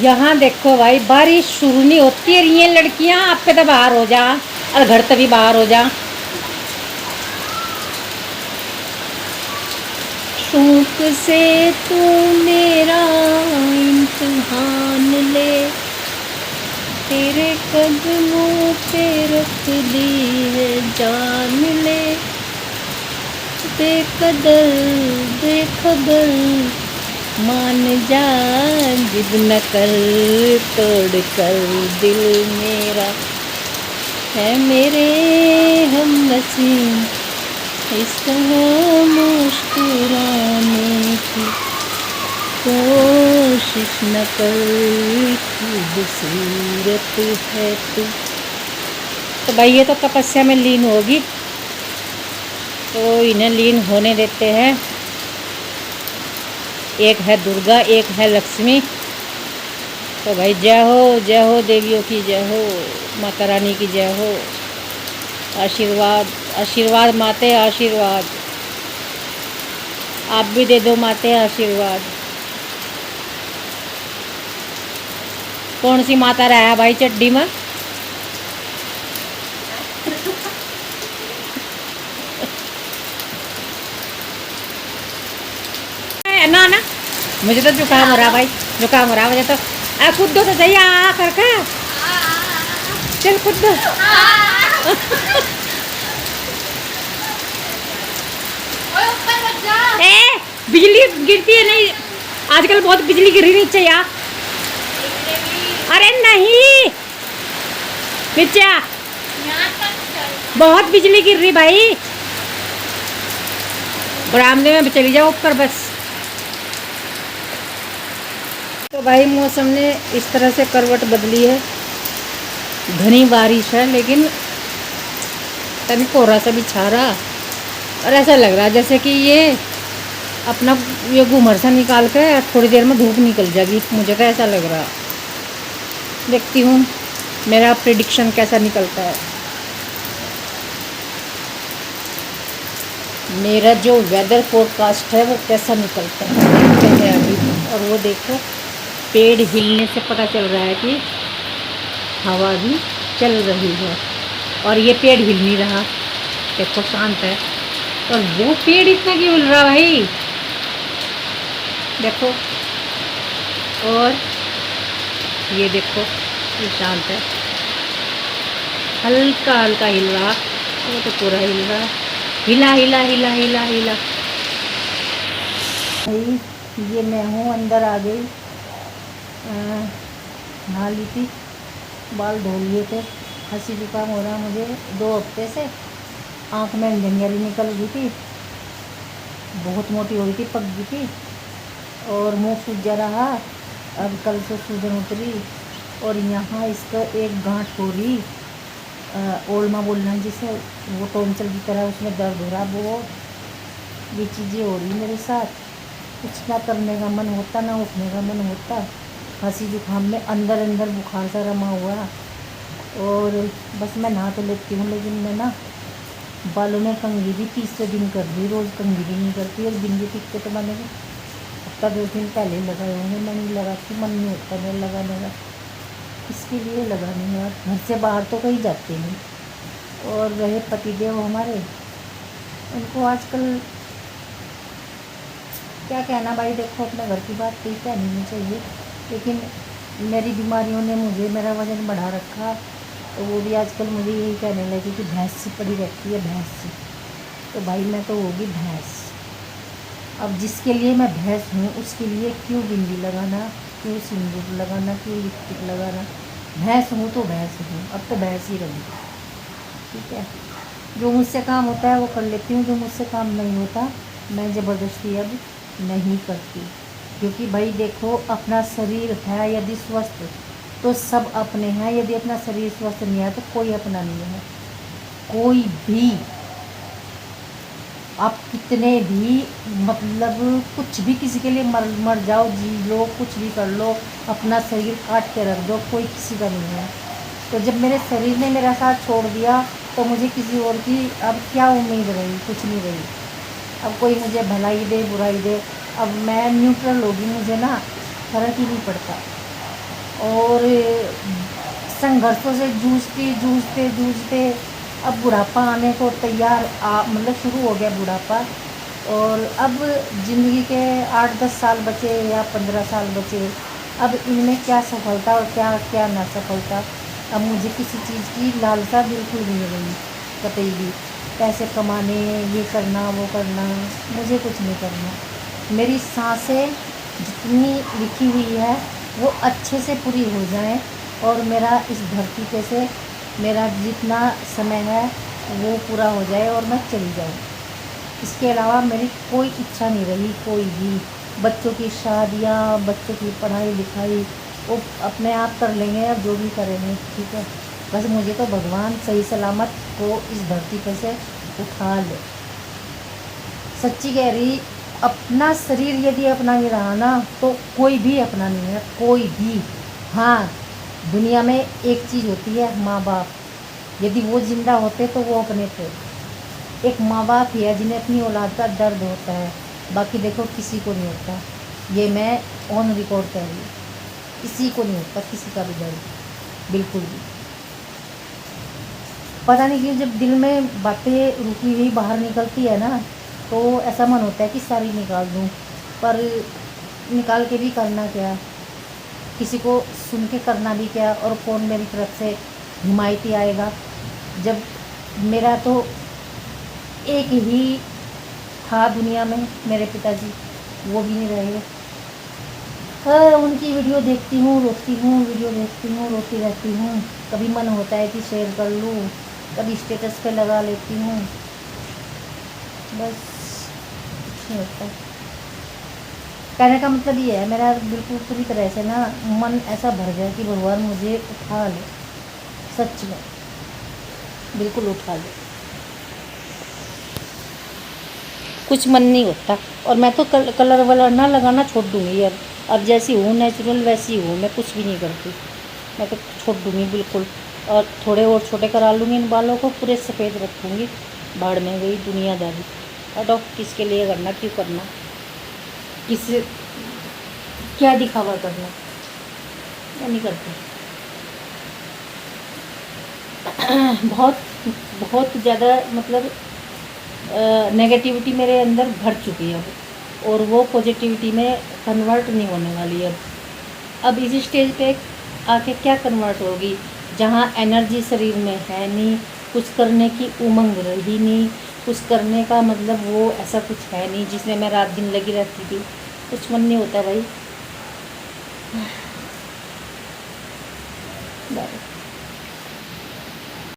यहाँ देखो भाई, बारिश शुरू नहीं होती है, ये लड़कियां आप पे तो बाहर हो जा और घर तभी बाहर हो जा। शौक से तू मेरा इम्तिहान ले, तेरे कदमों पे रख दी है जान ले, बेकदर बेखबर मान जा, जिद न कर, तोड़ कर दिल मेरा है मेरे हम नसीब, इस तरह मुस्कुराने की कोशिश न कर, खूबसूरत है तू। तो भाई ये तो तपस्या में लीन होगी, तो इन्हें लीन होने देते हैं। एक है दुर्गा, एक है लक्ष्मी। तो भाई जय हो देवियों की जय हो, माता रानी की जय हो। आशीर्वाद आशीर्वाद माते आशीर्वाद, आप भी दे दो माते आशीर्वाद। कौन सी माता रहा है भाई चड्डी में? ना ना, मुझे तो जुकाम हो रहा भाई, जुकाम हो रहा मुझे तो। खुद दो तो जाइए आ करके, चल खुद दो। ए, बिजली गिरती है नहीं आजकल, बहुत बिजली गिर रही नीचे यार। अरे नहीं नीचे, बहुत बिजली गिर रही भाई, बरामदे में चली जाओ ऊपर बस। तो भाई मौसम ने इस तरह से करवट बदली है, घनी बारिश है लेकिन तभी कोहरा सा भी छा रहा, और ऐसा लग रहा जैसे कि ये अपना ये घूमर सा निकाल के थोड़ी देर में धूप निकल जाएगी, मुझे तो ऐसा लग रहा। देखती हूँ मेरा प्रेडिक्शन कैसा निकलता है। मेरा जो वेदर फोरकास्ट है वो कैसा निकलता है देखते हैं अभी। और वो देखो पेड़ हिलने से पता चल रहा है कि हवा भी चल रही है, और ये पेड़ हिल नहीं रहा, देखो शांत है। और वो पेड़ इतना क्यों हिल रहा भाई, देखो। और ये देखो ये शांत है, हल्का हल्का हिल रहा, वो तो पूरा हिल रहा, हिला हिला हिला हिला हिला। भाई ये मैं हूँ, अंदर आ गई, नहा ली थी, बाल धो लिए थे। खांसी जुकाम हो रहा मुझे 2 हफ्ते से, आँख में झंझरी निकल गई थी, बहुत मोटी हो गई थी, पक गई थी, और मुंह सूज रहा। अब कल से सूजन उतरी, और यहाँ इसका एक गांठ हो रही, ओल्मा बोलना है जिसे, वो टॉन्सिल की तरह उसमें दर्द हो रहा। वो ये चीज़ें हो रही मेरे साथ, कुछ ना करने का मन होता ना उठने का मन होता। खांसी जुकाम में अंदर अंदर बुखार सा रमा हुआ, और बस मैं नहा तो लेती हूँ, लेकिन मैं ना बालों में कंघी 30 दिन कर दी, रोज़ कंघी नहीं करती। और बिंदी टिक्के तो मैंने हफ्ता 2 दिन पहले लगाए होंगे, मैं नहीं लगाती, मन नहीं होता मैं लगाने का, इसके लिए लगाने में। घर से बाहर तो कहीं जाते नहीं। और रहे पतिदेव हमारे, उनको आजकल क्या कहना भाई, देखो अपने घर की बात कहीं कहनी नहीं चाहिए, लेकिन मेरी बीमारियों ने मुझे मेरा वज़न बढ़ा रखा, तो वो भी आजकल मुझे यही कहने लगी कि भैंस सी पड़ी रहती है, भैंस सी। तो भाई मैं तो होगी भैंस। अब जिसके लिए मैं भैंस हूँ उसके लिए क्यों बिंदी लगाना, क्यों सिंदूर लगाना, क्यों लिपस्टिक लगाना। भैंस हूँ तो भैंस हूँ, अब तो भैंस ही रहूँगी, ठीक है। जो मुझसे काम होता है वो कर लेती हूँ, जो मुझसे काम नहीं होता मैं ज़बरदस्ती अब नहीं करती। क्योंकि भाई देखो अपना शरीर है यदि स्वस्थ तो सब अपने हैं, यदि अपना शरीर स्वस्थ नहीं है तो कोई अपना नहीं है। कोई भी, आप कितने भी मतलब कुछ भी किसी के लिए मर जाओ, जी लो, कुछ भी कर लो, अपना शरीर काट के रख दो, कोई किसी का नहीं है। तो जब मेरे शरीर ने मेरा साथ छोड़ दिया तो मुझे किसी और की अब क्या उम्मीद रही, कुछ नहीं रही। अब कोई मुझे भलाई दे बुराई दे, अब मैं न्यूट्रल होगी, मुझे ना फर्क ही नहीं पड़ता। और संघर्षों से जूझते जूझते जूझते अब बुढ़ापा आने को तैयार मतलब शुरू हो गया बुढ़ापा। और अब ज़िंदगी के 8-10 साल बचे या 15 साल बचे, अब इनमें क्या सफलता और क्या क्या ना सफलता। अब मुझे किसी चीज़ की लालसा बिल्कुल भी नहीं रही, कतई भी। पैसे कमाने, ये करना वो करना, मुझे कुछ नहीं करना। मेरी सांसें जितनी लिखी हुई है वो अच्छे से पूरी हो जाएं, और मेरा इस धरती पे से मेरा जितना समय है वो पूरा हो जाए और मैं चली जाऊँ। इसके अलावा मेरी कोई इच्छा नहीं रही, कोई भी। बच्चों की शादियाँ, बच्चों की पढ़ाई लिखाई वो अपने आप कर लेंगे, अब जो भी करेंगे, ठीक है। बस मुझे तो भगवान सही सलामत को इस धरती पे से उठा ले। सच्ची कह रही, अपना शरीर यदि अपना नहीं रहा ना तो कोई भी अपना नहीं है, कोई भी। हाँ, दुनिया में एक चीज़ होती है, माँ बाप। यदि वो जिंदा होते तो वो अपने थे। एक माँ बाप ही है जिन्हें अपनी औलाद का दर्द होता है, बाकी देखो किसी को नहीं होता। ये मैं ऑन रिकॉर्ड कह रही हूँ, किसी को नहीं होता किसी का भी दर्द, बिल्कुल भी। पता नहीं क्यों जब दिल में बातें रुकी हुई बाहर निकलती है ना, तो ऐसा मन होता है कि सारी निकाल दूँ, पर निकाल के भी करना क्या, किसी को सुन के करना भी क्या, और कौन मेरी तरफ से हिमायती आएगा। जब मेरा तो एक ही था दुनिया में, मेरे पिताजी, वो भी नहीं रहे। उनकी वीडियो देखती हूँ, रोती हूँ, वीडियो देखती हूँ, रोती रहती हूँ। कभी मन होता है कि शेयर कर लूँ, कभी स्टेटस पे लगा लेती हूँ, बस कुछ नहीं होता। कहने का मतलब ये है, मेरा बिल्कुल पूरी तरह से ना मन ऐसा भर गया कि भगवान मुझे उठा ले, सच में बिल्कुल उठा ले। कुछ मन नहीं होता, और मैं तो कलर वलर ना लगाना छोड़ दूँगी यार। अब जैसी हूँ नेचुरल वैसी हूँ, मैं कुछ भी नहीं करती, मैं तो छोड़ दूँगी बिल्कुल। और थोड़े और छोटे करा लूँगी इन बालों को, पूरे सफ़ेद रखूँगी। भाड़ में गई दुनियादारी, हटो, किसके लिए करना, क्यों करना, किस क्या दिखावा करना, मैं नहीं करती। बहुत बहुत ज़्यादा मतलब नेगेटिविटी मेरे अंदर भर चुकी है अब, और वो पॉजिटिविटी में कन्वर्ट नहीं होने वाली है अब इसी स्टेज पे आके क्या कन्वर्ट होगी, जहाँ एनर्जी शरीर में है नहीं, कुछ करने की उमंग रही नहीं, कुछ करने का मतलब वो ऐसा कुछ है नहीं जिसमें मैं रात दिन लगी रहती थी। कुछ मन नहीं होता भाई।